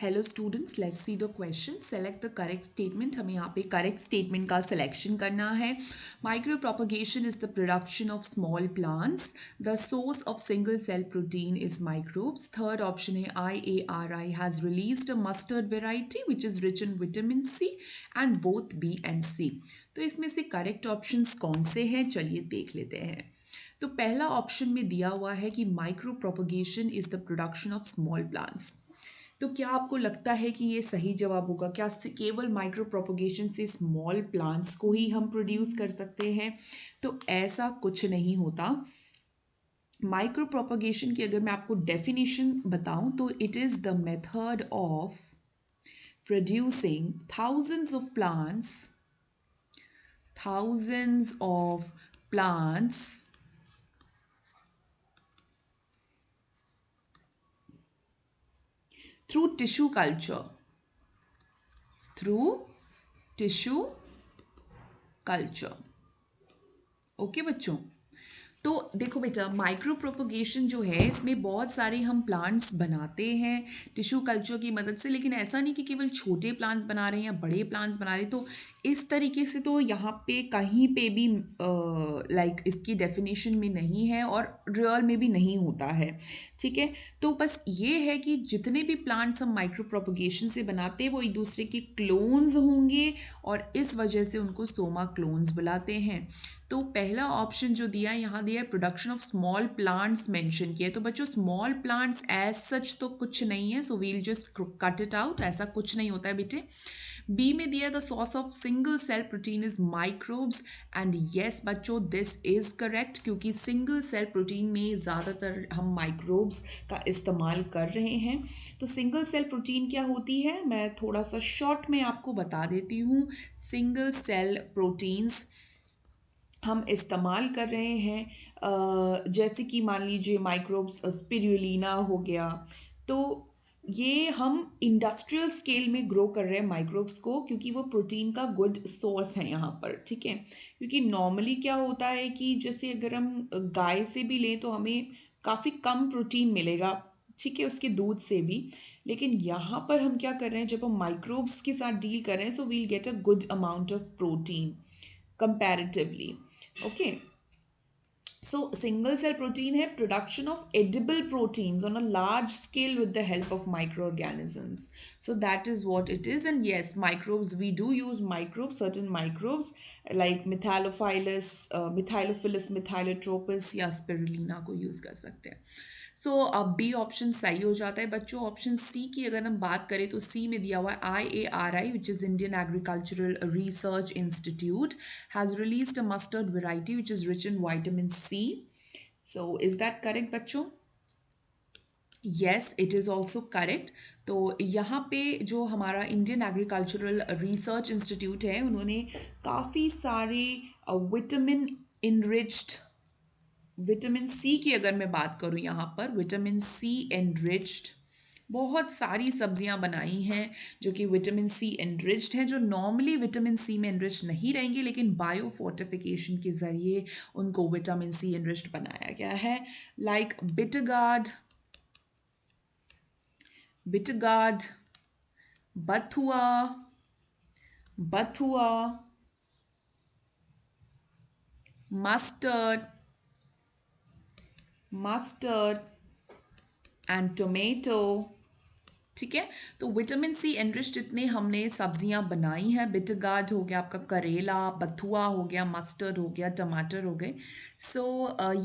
Hello students, let's see the question. Select the correct statement. हमें यहाँ पे correct statement का सिलेक्शन करना है. Micro propagation is the production of small plants. The source of single cell protein is microbes. Third option है IARI has released a mustard variety which is rich in vitamin C and both B and C. तो इसमें से correct options कौन से हैं, चलिए देख लेते हैं. तो पहला ऑप्शन में दिया हुआ है कि micro propagation is the production of small plants. तो क्या आपको लगता है कि ये सही जवाब होगा? क्या केवल माइक्रो प्रोपगेशन से स्मॉल प्लांट्स को ही हम प्रोड्यूस कर सकते हैं? तो ऐसा कुछ नहीं होता. माइक्रो प्रोपगेशन की अगर मैं आपको डेफिनेशन बताऊं तो it is the method of producing thousands of plants through tissue culture. Okay बच्चों. तो देखो बेटा, माइक्रो प्रोपगेशन जो है इसमें बहुत सारे हम प्लांट्स बनाते हैं टिश्यू कल्चर की मदद से, लेकिन ऐसा नहीं कि केवल छोटे प्लांट्स बना रहे हैं या बड़े प्लांट्स बना रहे हैं. तो इस तरीके से तो यहाँ पे कहीं पे भी लाइक इसकी डेफिनेशन में नहीं है और रियल में भी नहीं होता है. ठीक है. तो बस ये है कि जितने भी प्लांट्स हम माइक्रो प्रोपगेशन से बनाते हैं वो एक दूसरे के क्लोन्स होंगे और इस वजह से उनको सोमा क्लोन्स बुलाते हैं. तो पहला ऑप्शन जो दिया है यहाँ दिया है production of small plants mention किया है. तो बच्चों स्मॉल प्लांट्स एज सच तो कुछ नहीं है, so we'll just cut it out. ऐसा कुछ नहीं होता है बेटे. बी में दिया the source of single cell protein is microbes and yes बच्चों दिस इज करेक्ट, क्योंकि सिंगल सेल प्रोटीन में ज़्यादातर हम माइक्रोब्स का इस्तेमाल कर रहे हैं. तो सिंगल सेल प्रोटीन क्या होती है, मैं थोड़ा सा शॉर्ट में आपको बता देती हूँ. सिंगल सेल प्रोटीन्स हम इस्तेमाल कर रहे हैं जैसे कि मान लीजिए माइक्रोब्स स्पिरुलिना हो गया. तो ये हम इंडस्ट्रियल स्केल में ग्रो कर रहे हैं माइक्रोब्स को, क्योंकि वो प्रोटीन का गुड सोर्स है यहाँ पर. ठीक है. क्योंकि नॉर्मली क्या होता है कि जैसे अगर हम गाय से भी लें तो हमें काफ़ी कम प्रोटीन मिलेगा. ठीक है, उसके दूध से भी. लेकिन यहाँ पर हम क्या कर रहे हैं, जब हम माइक्रोब्स के साथ डील कर रहे हैं so we'll get a good amount of protein comparatively. Okay. So single cell protein है production of edible proteins on a large scale with the help of microorganisms. So that is what it is. And yes, microbes, we do use microbes, certain microbes like Methylophilus methylotropis या spirulina को use कर सकते हैं. सो अब B option सही हो जाता है बच्चों. ऑप्शन सी की अगर हम बात करें तो सी में दिया हुआ है IARI which is Indian agricultural research institute has released a mustard variety which is rich in vitamin C. So is that correct बच्चों? Yes, it is also correct. तो यहाँ पे जो हमारा इंडियन एग्रीकल्चरल रिसर्च इंस्टीट्यूट है उन्होंने काफ़ी सारे विटामिन इनरिच्ड, विटामिन सी की अगर मैं बात करूँ यहाँ पर विटामिन सी एनरिच्ड बहुत सारी सब्जियां बनाई हैं जो कि विटामिन सी एनरिच्ड हैं, जो नॉर्मली विटामिन सी में एनरिच्ड नहीं रहेंगी, लेकिन बायो फोर्टिफिकेशन के ज़रिए उनको विटामिन सी एनरिच्ड बनाया गया है. लाइक बिटगार्ड, बथुआ, मस्टर्ड एंड टोमेटो. ठीक है. तो विटामिन सी एनरिच जितने हमने सब्जियां बनाई हैं, बिटगार्ड हो गया आपका, करेला, बथुआ हो गया, मस्टर्ड हो गया, टमाटर हो गए. So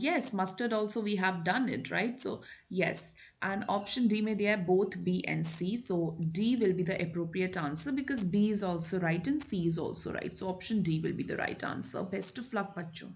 yes, mustard also we have done it right. So yes, and option D में दिया है both B and C. So D will be the appropriate answer because B is also right and C is also right. So option D will be the right answer. Best of luck बच्चों.